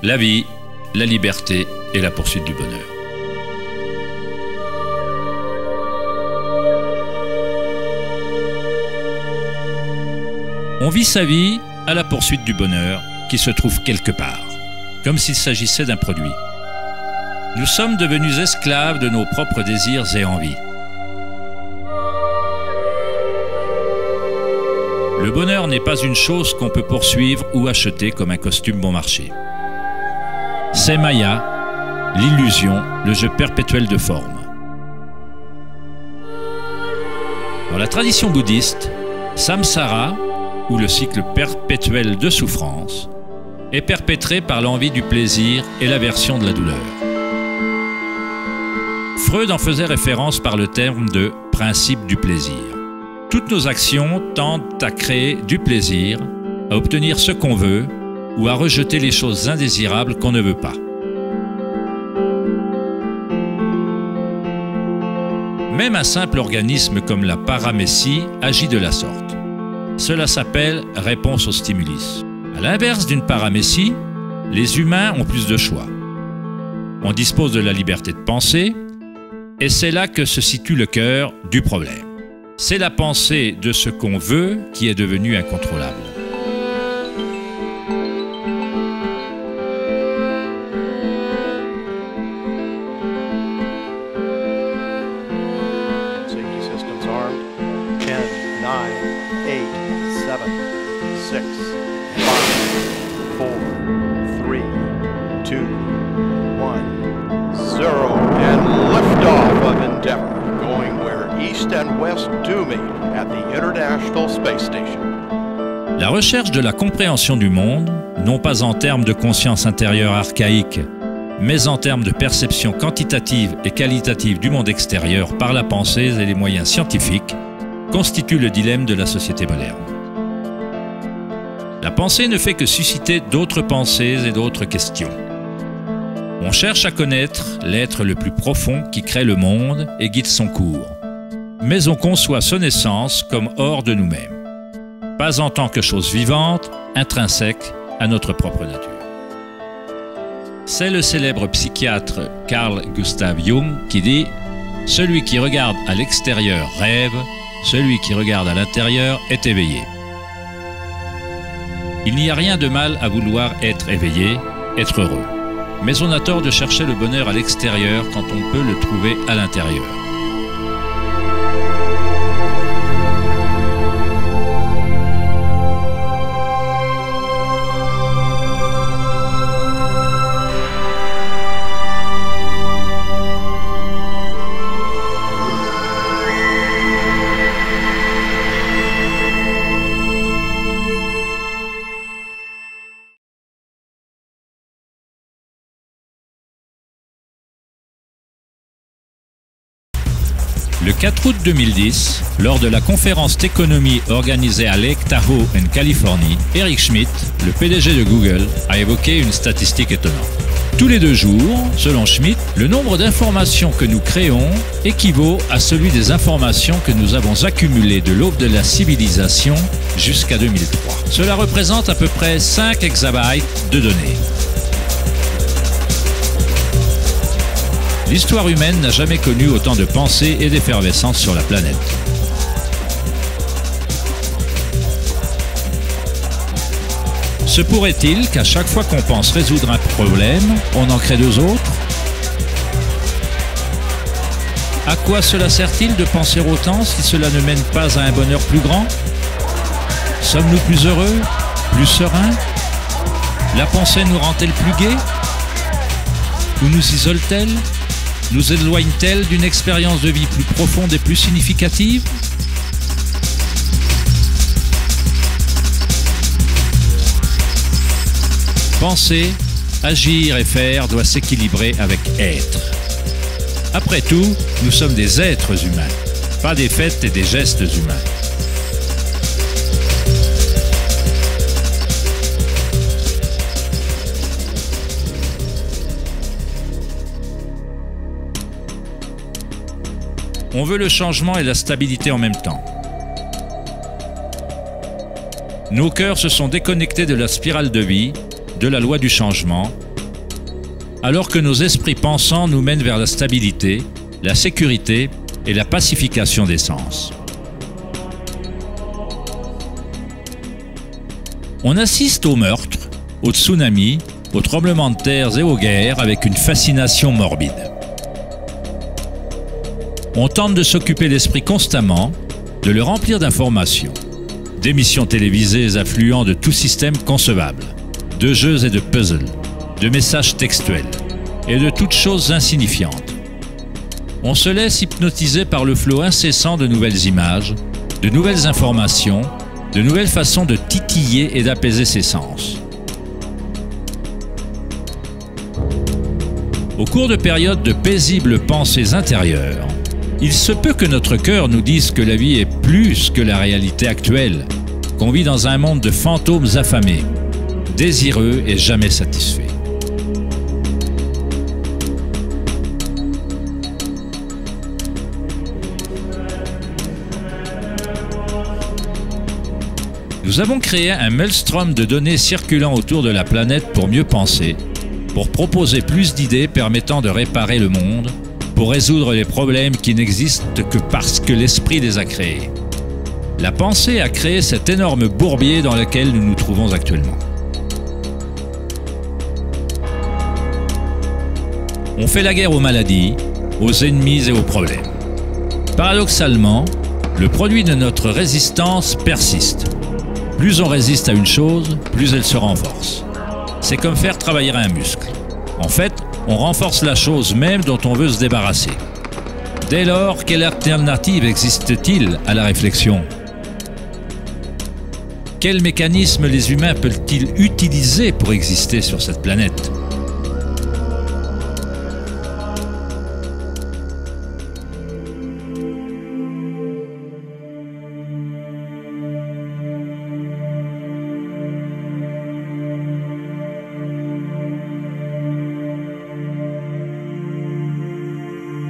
la vie, la liberté et la poursuite du bonheur. On vit sa vie à la poursuite du bonheur qui se trouve quelque part, comme s'il s'agissait d'un produit. Nous sommes devenus esclaves de nos propres désirs et envies. Le bonheur n'est pas une chose qu'on peut poursuivre ou acheter comme un costume bon marché. C'est Maya, l'illusion, le jeu perpétuel de forme. Dans la tradition bouddhiste, samsara, ou le cycle perpétuel de souffrance, est perpétré par l'envie du plaisir et l'aversion de la douleur. Freud en faisait référence par le terme de « principe du plaisir ». Toutes nos actions tendent à créer du plaisir, à obtenir ce qu'on veut ou à rejeter les choses indésirables qu'on ne veut pas. Même un simple organisme comme la paramécie agit de la sorte. Cela s'appelle réponse au stimulus. À l'inverse d'une paramécie, les humains ont plus de choix. On dispose de la liberté de penser, et c'est là que se situe le cœur du problème. C'est la pensée de ce qu'on veut qui est devenue incontrôlable. Safety systems armed. 10, 9, 8, 7, 6, 5, 4, 3, 2, 1, 0, and liftoff of Endeavour, going where East and West do meet at the International Space Station. La recherche de la compréhension du monde, non pas en termes de conscience intérieure archaïque, mais en termes de perception quantitative et qualitative du monde extérieur par la pensée et les moyens scientifiques, constitue le dilemme de la société moderne. La pensée ne fait que susciter d'autres pensées et d'autres questions. On cherche à connaître l'être le plus profond qui crée le monde et guide son cours. Mais on conçoit son essence comme hors de nous-mêmes, pas en tant que chose vivante, intrinsèque à notre propre nature. C'est le célèbre psychiatre Carl Gustav Jung qui dit « Celui qui regarde à l'extérieur rêve, celui qui regarde à l'intérieur est éveillé. » Il n'y a rien de mal à vouloir être éveillé, être heureux. Mais on a tort de chercher le bonheur à l'extérieur quand on peut le trouver à l'intérieur. Le 4 août 2010, lors de la conférence d'économie organisée à Lake Tahoe en Californie, Eric Schmidt, le PDG de Google, a évoqué une statistique étonnante. Tous les 2 jours, selon Schmidt, le nombre d'informations que nous créons équivaut à celui des informations que nous avons accumulées de l'aube de la civilisation jusqu'à 2003. Cela représente à peu près 5 exabytes de données. L'histoire humaine n'a jamais connu autant de pensées et d'effervescence sur la planète. Se pourrait-il qu'à chaque fois qu'on pense résoudre un problème, on en crée 2 autres? À quoi cela sert-il de penser autant si cela ne mène pas à un bonheur plus grand? Sommes-nous plus heureux, plus sereins? La pensée nous rend-elle plus gais? Ou nous isole-t-elle? Nous éloigne-t-elle d'une expérience de vie plus profonde et plus significative? Penser, agir et faire doit s'équilibrer avec être. Après tout, nous sommes des êtres humains, pas des faits et des gestes humains. On veut le changement et la stabilité en même temps. Nos cœurs se sont déconnectés de la spirale de vie, de la loi du changement, alors que nos esprits pensants nous mènent vers la stabilité, la sécurité et la pacification des sens. On assiste aux meurtres, aux tsunamis, aux tremblements de terre et aux guerres avec une fascination morbide. On tente de s'occuper l'esprit constamment, de le remplir d'informations, d'émissions télévisées affluent de tout système concevable, de jeux et de puzzles, de messages textuels et de toutes choses insignifiantes. On se laisse hypnotiser par le flot incessant de nouvelles images, de nouvelles informations, de nouvelles façons de titiller et d'apaiser ses sens. Au cours de périodes de paisibles pensées intérieures, il se peut que notre cœur nous dise que la vie est plus que la réalité actuelle, qu'on vit dans un monde de fantômes affamés, désireux et jamais satisfaits. Nous avons créé un maelstrom de données circulant autour de la planète pour mieux penser, pour proposer plus d'idées permettant de réparer le monde, pour résoudre les problèmes qui n'existent que parce que l'esprit les a créés. La pensée a créé cet énorme bourbier dans lequel nous nous trouvons actuellement. On fait la guerre aux maladies, aux ennemis et aux problèmes. Paradoxalement, le produit de notre résistance persiste. Plus on résiste à une chose, plus elle se renforce. C'est comme faire travailler un muscle. En fait, on renforce la chose même dont on veut se débarrasser. Dès lors, quelle alternative existe-t-il à la réflexion? Quels mécanismes les humains peuvent-ils utiliser pour exister sur cette planète?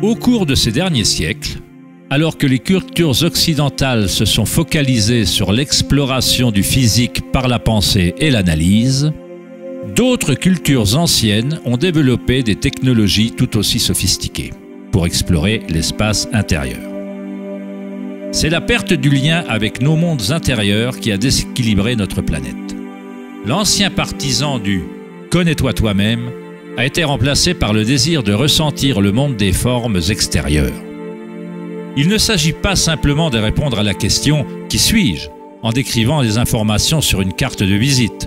Au cours de ces derniers siècles, alors que les cultures occidentales se sont focalisées sur l'exploration du physique par la pensée et l'analyse, d'autres cultures anciennes ont développé des technologies tout aussi sophistiquées pour explorer l'espace intérieur. C'est la perte du lien avec nos mondes intérieurs qui a déséquilibré notre planète. L'ancien partisan du « connais-toi toi-même » a été remplacé par le désir de ressentir le monde des formes extérieures. Il ne s'agit pas simplement de répondre à la question « Qui suis-je ?», en décrivant les informations sur une carte de visite.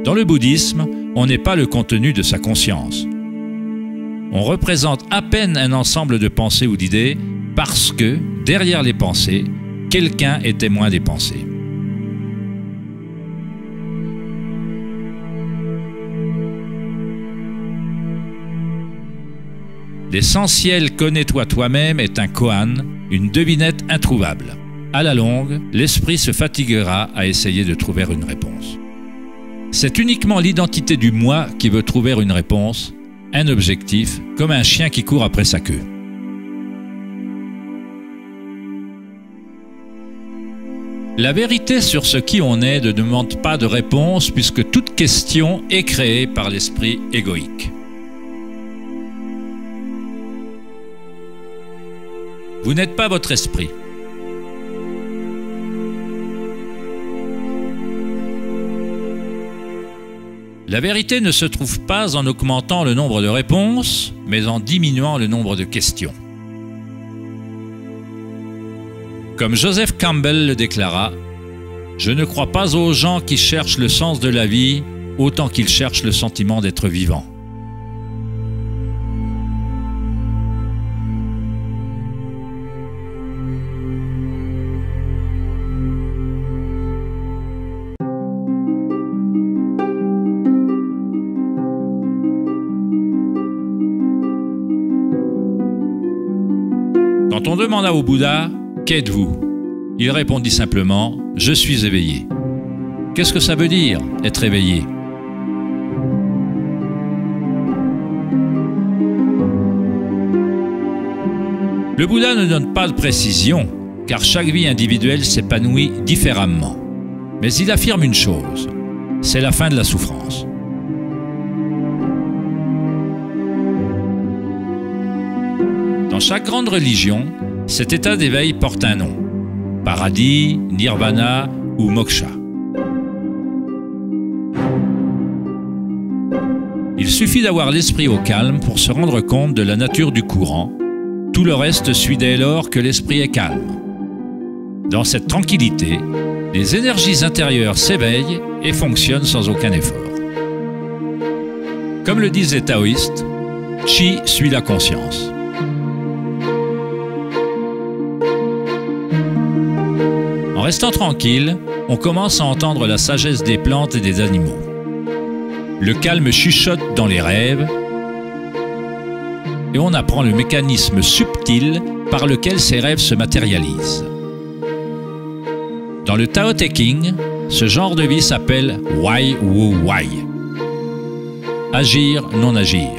Dans le bouddhisme, on n'est pas le contenu de sa conscience. On représente à peine un ensemble de pensées ou d'idées parce que, derrière les pensées, quelqu'un est témoin des pensées. L'essentiel « connais-toi toi-même » est un koan, une devinette introuvable. À la longue, l'esprit se fatiguera à essayer de trouver une réponse. C'est uniquement l'identité du moi qui veut trouver une réponse, un objectif, comme un chien qui court après sa queue. La vérité sur ce qui on est ne demande pas de réponse puisque toute question est créée par l'esprit égoïque. Vous n'êtes pas votre esprit. La vérité ne se trouve pas en augmentant le nombre de réponses, mais en diminuant le nombre de questions. Comme Joseph Campbell le déclara, « Je ne crois pas aux gens qui cherchent le sens de la vie autant qu'ils cherchent le sentiment d'être vivant. » Quand on demanda au Bouddha « Qu'êtes-vous » il répondit simplement « Je suis éveillé ». Qu'est-ce que ça veut dire, être éveillé? Le Bouddha ne donne pas de précision, car chaque vie individuelle s'épanouit différemment. Mais il affirme une chose, c'est la fin de la souffrance. Dans chaque grande religion, cet état d'éveil porte un nom: paradis, nirvana ou moksha. Il suffit d'avoir l'esprit au calme pour se rendre compte de la nature du courant. Tout le reste suit dès lors que l'esprit est calme. Dans cette tranquillité, les énergies intérieures s'éveillent et fonctionnent sans aucun effort. Comme le disent les taoïstes, Qi suit la conscience. En restant tranquille, on commence à entendre la sagesse des plantes et des animaux. Le calme chuchote dans les rêves et on apprend le mécanisme subtil par lequel ces rêves se matérialisent. Dans le Tao Te Ching, ce genre de vie s'appelle Wai Wu Wai. Agir, non agir.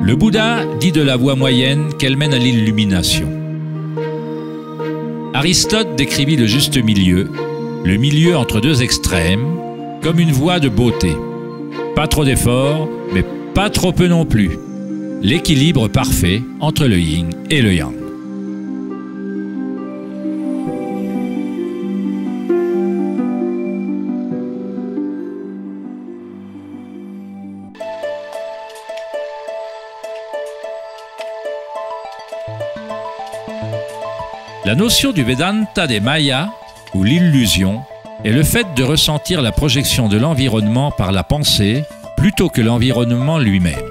Le Bouddha dit de la voie moyenne qu'elle mène à l'illumination. Aristote décrivit le juste milieu, le milieu entre deux extrêmes, comme une voie de beauté. Pas trop d'efforts, mais pas trop peu non plus. L'équilibre parfait entre le yin et le yang. La notion du Vedanta des Mayas, ou l'illusion, est le fait de ressentir la projection de l'environnement par la pensée plutôt que l'environnement lui-même.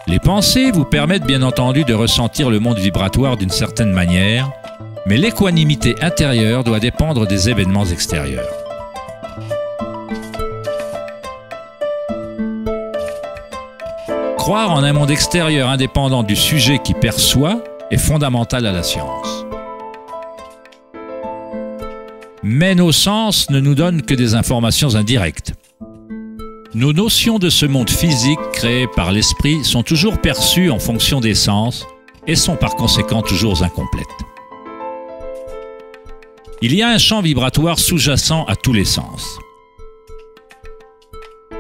Les pensées vous permettent bien entendu de ressentir le monde vibratoire d'une certaine manière, mais l'équanimité intérieure doit dépendre des événements extérieurs. Croire en un monde extérieur indépendant du sujet qui perçoit est fondamental à la science. Mais nos sens ne nous donnent que des informations indirectes. Nos notions de ce monde physique créé par l'esprit sont toujours perçues en fonction des sens et sont par conséquent toujours incomplètes. Il y a un champ vibratoire sous-jacent à tous les sens.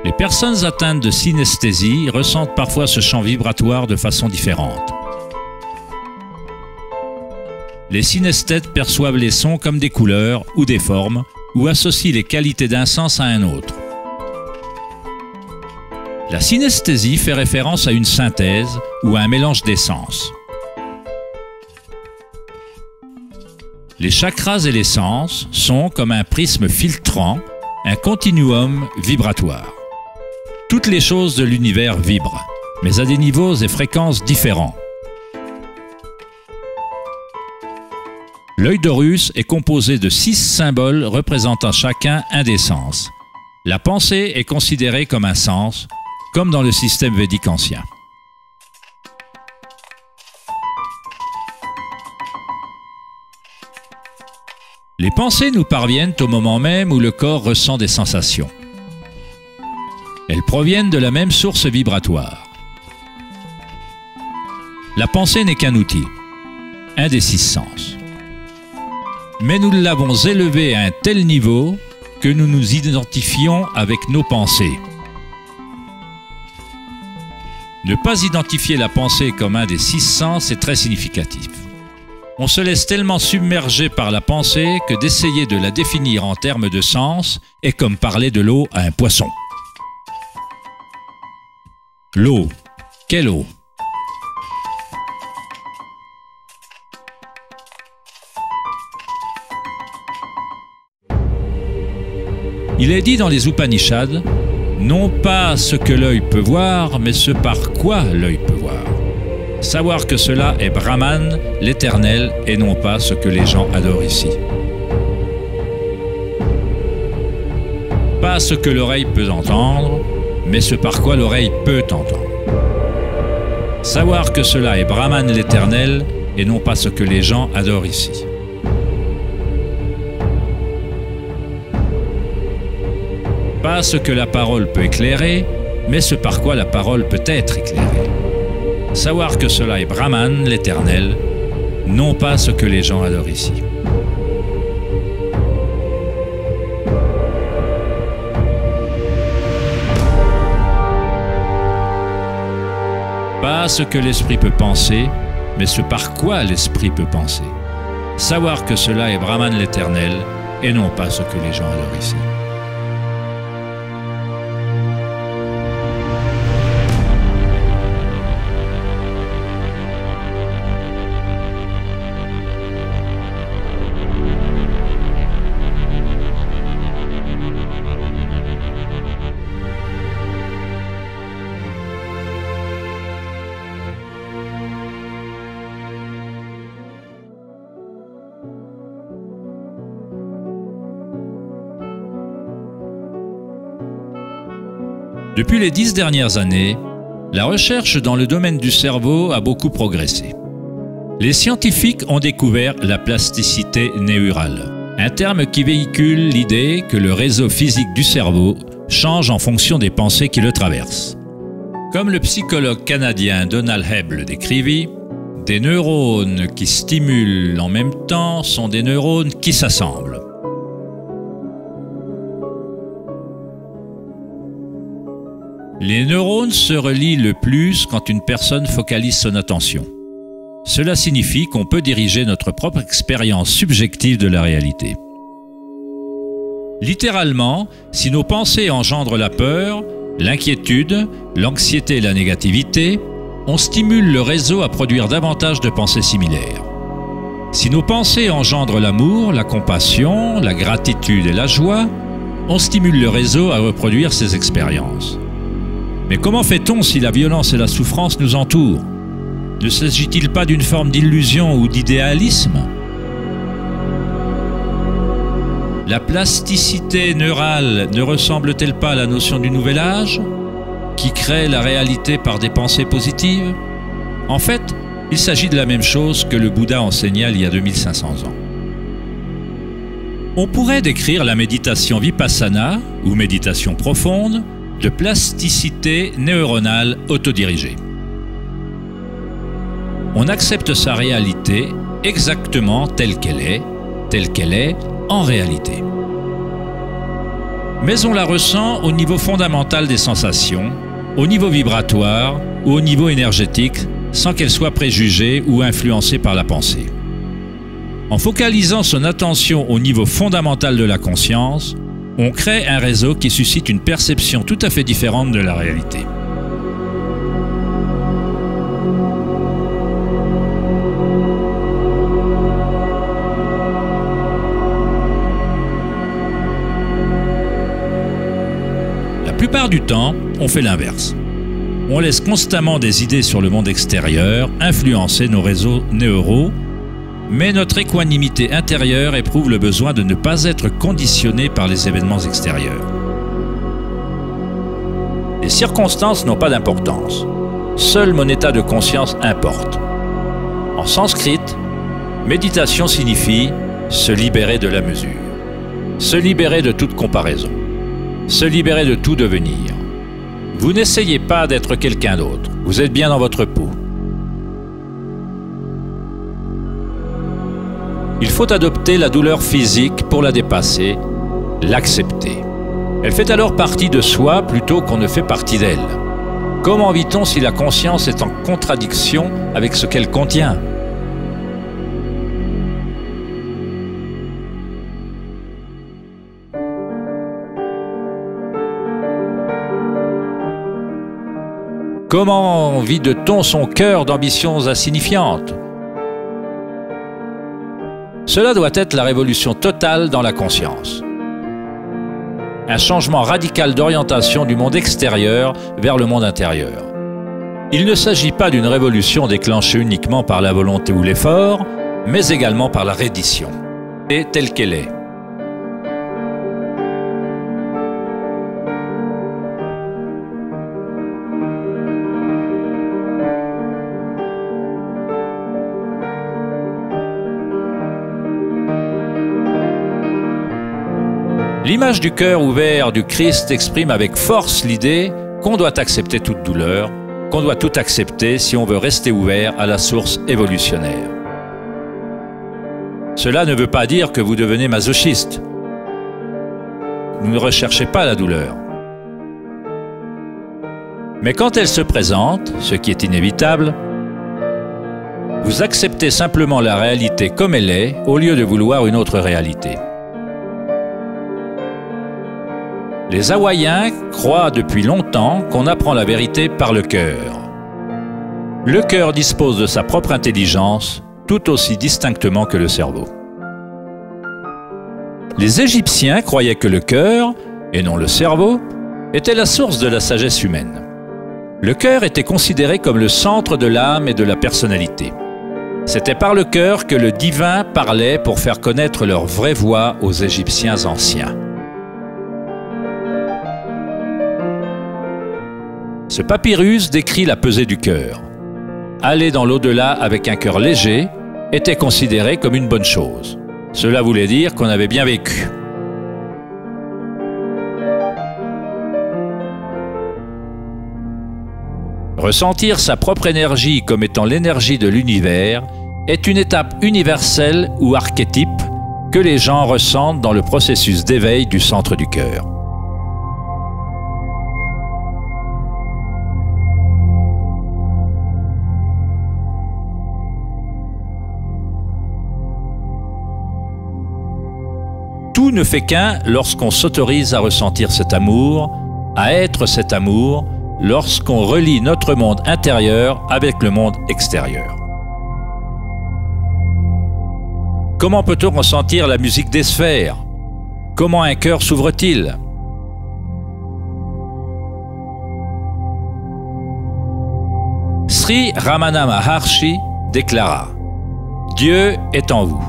Les personnes atteintes de synesthésie ressentent parfois ce champ vibratoire de façon différente. Les synesthètes perçoivent les sons comme des couleurs ou des formes, ou associent les qualités d'un sens à un autre. La synesthésie fait référence à une synthèse ou à un mélange des sens. Les chakras et les sens sont comme un prisme filtrant, un continuum vibratoire. Toutes les choses de l'univers vibrent, mais à des niveaux et fréquences différents. L'œil d'Horus est composé de 6 symboles représentant chacun un des sens. La pensée est considérée comme un sens, comme dans le système védique ancien. Les pensées nous parviennent au moment même où le corps ressent des sensations. Elles proviennent de la même source vibratoire. La pensée n'est qu'un outil, un des 6 sens. Mais nous l'avons élevé à un tel niveau que nous nous identifions avec nos pensées. Ne pas identifier la pensée comme un des 6 sens est très significatif. On se laisse tellement submerger par la pensée que d'essayer de la définir en termes de sens est comme parler de l'eau à un poisson. L'eau. Quelle eau? Il est dit dans les Upanishads, non pas ce que l'œil peut voir, mais ce par quoi l'œil peut voir. Savoir que cela est Brahman, l'éternel, et non pas ce que les gens adorent ici. Pas ce que l'oreille peut entendre, mais ce par quoi l'oreille peut entendre. Savoir que cela est Brahman, l'éternel, et non pas ce que les gens adorent ici. Pas ce que la parole peut éclairer, mais ce par quoi la parole peut être éclairée. Savoir que cela est Brahman, l'éternel, non pas ce que les gens adorent ici. pas ce que l'esprit peut penser, mais ce par quoi l'esprit peut penser. Savoir que cela est Brahman l'Éternel, et non pas ce que les gens adorent ici. Depuis les 10 dernières années, la recherche dans le domaine du cerveau a beaucoup progressé. Les scientifiques ont découvert la plasticité neurale, un terme qui véhicule l'idée que le réseau physique du cerveau change en fonction des pensées qui le traversent. Comme le psychologue canadien Donald Hebb le décrivit, des neurones qui stimulent en même temps sont des neurones qui s'assemblent. Les neurones se relient le plus quand une personne focalise son attention. Cela signifie qu'on peut diriger notre propre expérience subjective de la réalité. Littéralement, si nos pensées engendrent la peur, l'inquiétude, l'anxiété et la négativité, on stimule le réseau à produire davantage de pensées similaires. Si nos pensées engendrent l'amour, la compassion, la gratitude et la joie, on stimule le réseau à reproduire ces expériences. Mais comment fait-on si la violence et la souffrance nous entourent? Ne s'agit-il pas d'une forme d'illusion ou d'idéalisme? La plasticité neurale ne ressemble-t-elle pas à la notion du nouvel âge, qui crée la réalité par des pensées positives? En fait, il s'agit de la même chose que le Bouddha enseigna il y a 2500 ans. On pourrait décrire la méditation vipassana, ou méditation profonde, de plasticité neuronale autodirigée. On accepte sa réalité exactement telle qu'elle est en réalité. Mais on la ressent au niveau fondamental des sensations, au niveau vibratoire ou au niveau énergétique, sans qu'elle soit préjugée ou influencée par la pensée. En focalisant son attention au niveau fondamental de la conscience, on crée un réseau qui suscite une perception tout à fait différente de la réalité. La plupart du temps, on fait l'inverse. On laisse constamment des idées sur le monde extérieur influencer nos réseaux neuraux, mais notre équanimité intérieure éprouve le besoin de ne pas être conditionné par les événements extérieurs. Les circonstances n'ont pas d'importance. Seul mon état de conscience importe. En sanskrit, méditation signifie se libérer de la mesure, se libérer de toute comparaison, se libérer de tout devenir. Vous n'essayez pas d'être quelqu'un d'autre, vous êtes bien dans votre peau. Il faut adopter la douleur physique pour la dépasser, l'accepter. Elle fait alors partie de soi plutôt qu'on ne fait partie d'elle. Comment vit-on si la conscience est en contradiction avec ce qu'elle contient? Comment vide-t-on son cœur d'ambitions insignifiantes? Cela doit être la révolution totale dans la conscience. Un changement radical d'orientation du monde extérieur vers le monde intérieur. Il ne s'agit pas d'une révolution déclenchée uniquement par la volonté ou l'effort, mais également par la reddition, et telle qu'elle est. L'image du cœur ouvert du Christ exprime avec force l'idée qu'on doit accepter toute douleur, qu'on doit tout accepter si on veut rester ouvert à la source évolutionnaire. Cela ne veut pas dire que vous devenez masochiste. Vous ne recherchez pas la douleur. Mais quand elle se présente, ce qui est inévitable, vous acceptez simplement la réalité comme elle est au lieu de vouloir une autre réalité. Les Hawaïens croient depuis longtemps qu'on apprend la vérité par le cœur. Le cœur dispose de sa propre intelligence tout aussi distinctement que le cerveau. Les Égyptiens croyaient que le cœur, et non le cerveau, était la source de la sagesse humaine. Le cœur était considéré comme le centre de l'âme et de la personnalité. C'était par le cœur que le divin parlait pour faire connaître leur vraie voix aux Égyptiens anciens. Ce papyrus décrit la pesée du cœur. Aller dans l'au-delà avec un cœur léger était considéré comme une bonne chose. Cela voulait dire qu'on avait bien vécu. Ressentir sa propre énergie comme étant l'énergie de l'univers est une étape universelle ou archétype que les gens ressentent dans le processus d'éveil du centre du cœur. Tout ne fait qu'un lorsqu'on s'autorise à ressentir cet amour, à être cet amour, lorsqu'on relie notre monde intérieur avec le monde extérieur. Comment peut-on ressentir la musique des sphères? Comment un cœur s'ouvre-t-il? Sri Ramana Maharshi déclara « Dieu est en vous,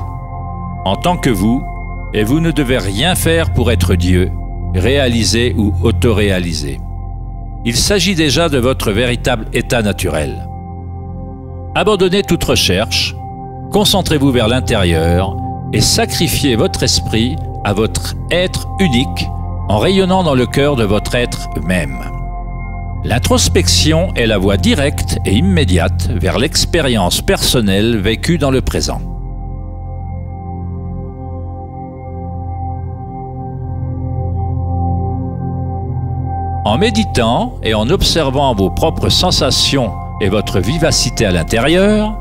en tant que vous, et vous ne devez rien faire pour être Dieu, réalisé ou autoréalisé. Il s'agit déjà de votre véritable état naturel. Abandonnez toute recherche, concentrez-vous vers l'intérieur et sacrifiez votre esprit à votre être unique en rayonnant dans le cœur de votre être même. L'introspection est la voie directe et immédiate vers l'expérience personnelle vécue dans le présent. En méditant et en observant vos propres sensations et votre vivacité à l'intérieur,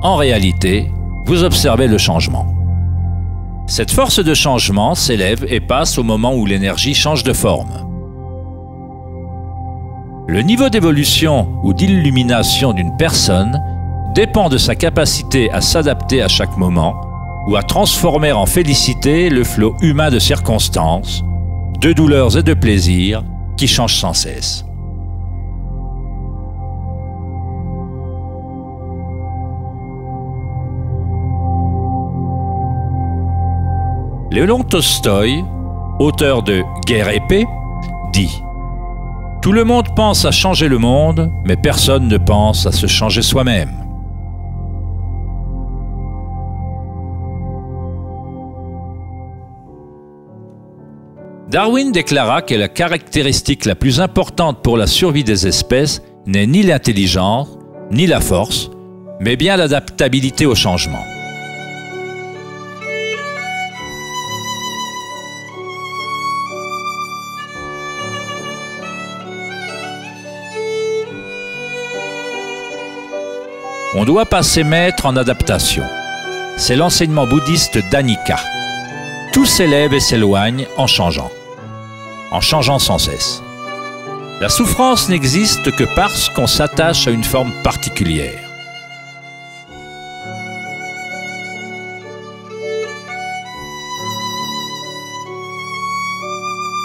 en réalité, vous observez le changement. Cette force de changement s'élève et passe au moment où l'énergie change de forme. Le niveau d'évolution ou d'illumination d'une personne dépend de sa capacité à s'adapter à chaque moment ou à transformer en félicité le flot humain de circonstances, de douleurs et de plaisirs qui changent sans cesse. Léon Tolstoï, auteur de Guerre et paix, dit « Tout le monde pense à changer le monde, mais personne ne pense à se changer soi-même. » Darwin déclara que la caractéristique la plus importante pour la survie des espèces n'est ni l'intelligence, ni la force, mais bien l'adaptabilité au changement. On ne doit pas s'émettre en adaptation. C'est l'enseignement bouddhiste d'Anika. Tout s'élève et s'éloigne en changeant sans cesse. La souffrance n'existe que parce qu'on s'attache à une forme particulière.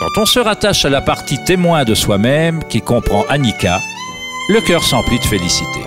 Quand on se rattache à la partie témoin de soi-même qui comprend Anika, le cœur s'emplit de félicité.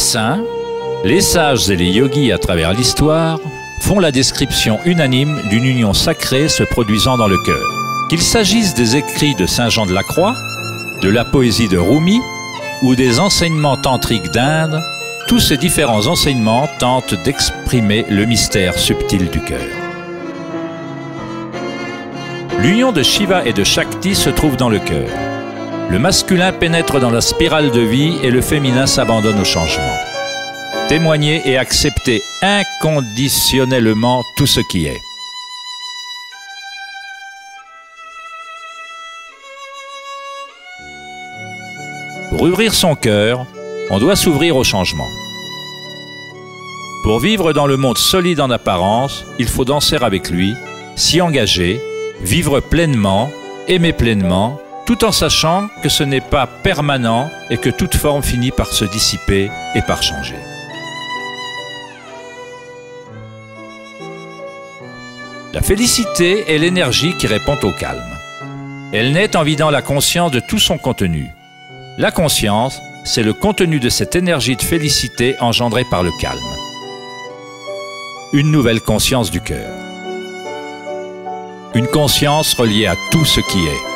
saints, les sages et les yogis à travers l'histoire font la description unanime d'une union sacrée se produisant dans le cœur. Qu'il s'agisse des écrits de Saint Jean de la Croix, de la poésie de Rumi ou des enseignements tantriques d'Inde, tous ces différents enseignements tentent d'exprimer le mystère subtil du cœur. L'union de Shiva et de Shakti se trouve dans le cœur. Le masculin pénètre dans la spirale de vie et le féminin s'abandonne au changement. Témoigner et accepter inconditionnellement tout ce qui est. Pour ouvrir son cœur, on doit s'ouvrir au changement. Pour vivre dans le monde solide en apparence, il faut danser avec lui, s'y engager, vivre pleinement, aimer pleinement, tout en sachant que ce n'est pas permanent et que toute forme finit par se dissiper et par changer. La félicité est l'énergie qui répond au calme. Elle naît en vidant la conscience de tout son contenu. La conscience, c'est le contenu de cette énergie de félicité engendrée par le calme. Une nouvelle conscience du cœur. Une conscience reliée à tout ce qui est.